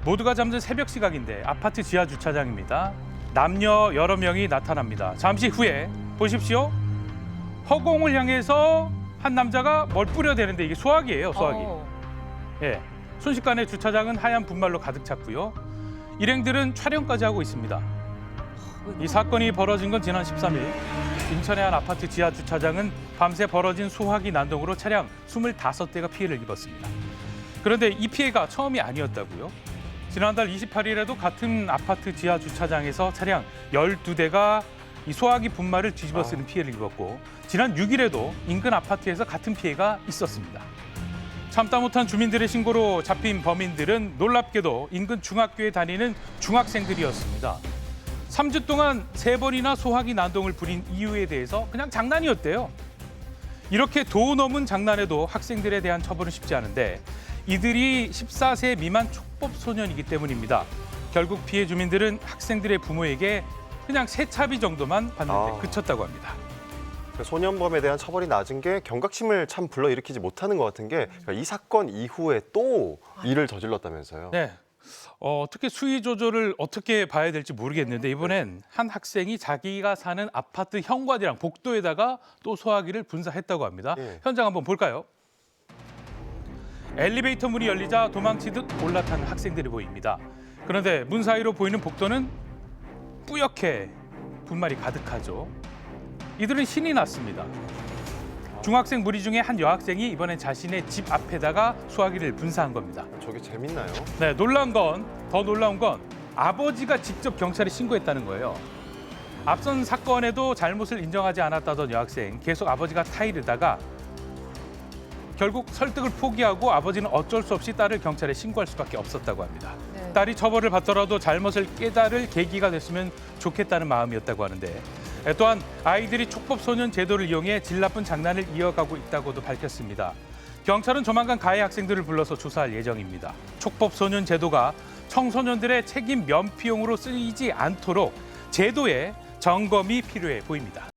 모두가 잠든 새벽 시각인데 아파트 지하 주차장입니다. 남녀 여러 명이 나타납니다. 잠시 후에 보십시오. 허공을 향해서 한 남자가 뭘 뿌려대는데 이게 수화기예요, 수화기. 예, 순식간에 주차장은 하얀 분말로 가득 찼고요. 일행들은 촬영까지 하고 있습니다. 이 사건이 벌어진 건 지난 13일. 인천의 한 아파트 지하 주차장은 밤새 벌어진 수화기 난동으로 차량 25대가 피해를 입었습니다. 그런데 이 피해가 처음이 아니었다고요. 지난달 28일에도 같은 아파트 지하 주차장에서 차량 12대가 이 소화기 분말을 뒤집어 쓰는 피해를 입었고 지난 6일에도 인근 아파트에서 같은 피해가 있었습니다. 참다 못한 주민들의 신고로 잡힌 범인들은 놀랍게도 인근 중학교에 다니는 중학생들이었습니다. 3주 동안 3번이나 소화기 난동을 부린 이유에 대해서 그냥 장난이었대요. 이렇게 도 넘은 장난에도 학생들에 대한 처벌은 쉽지 않은데 이들이 14세 미만 촉법 소년이기 때문입니다. 결국 피해 주민들은 학생들의 부모에게 그냥 세차비 정도만 받는데 그쳤다고 합니다. 소년범에 대한 처벌이 낮은 게 경각심을 참 불러일으키지 못하는 것 같은 게 이 사건 이후에 또 일을 저질렀다면서요. 네. 특히 수위 조절을 어떻게 봐야 될지 모르겠는데 이번엔 한 학생이 자기가 사는 아파트 현관이랑 복도에다가 또 소화기를 분사했다고 합니다. 현장 한번 볼까요? 엘리베이터 문이 열리자 도망치듯 올라타는 학생들이 보입니다. 그런데 문 사이로 보이는 복도는 뿌옇게 분말이 가득하죠. 이들은 신이 났습니다. 중학생 무리 중에 한 여학생이 이번엔 자신의 집 앞에다가 소화기를 분사한 겁니다. 저게 재밌나요? 네, 더 놀라운 건 아버지가 직접 경찰에 신고했다는 거예요. 앞선 사건에도 잘못을 인정하지 않았다던 여학생, 계속 아버지가 타이르다가 결국 설득을 포기하고 아버지는 어쩔 수 없이 딸을 경찰에 신고할 수밖에 없었다고 합니다. 네. 딸이 처벌을 받더라도 잘못을 깨달을 계기가 됐으면 좋겠다는 마음이었다고 하는데 또한 아이들이 촉법소년 제도를 이용해 질 나쁜 장난을 이어가고 있다고도 밝혔습니다. 경찰은 조만간 가해 학생들을 불러서 조사할 예정입니다. 촉법소년 제도가 청소년들의 책임 면피용으로 쓰이지 않도록 제도에 점검이 필요해 보입니다.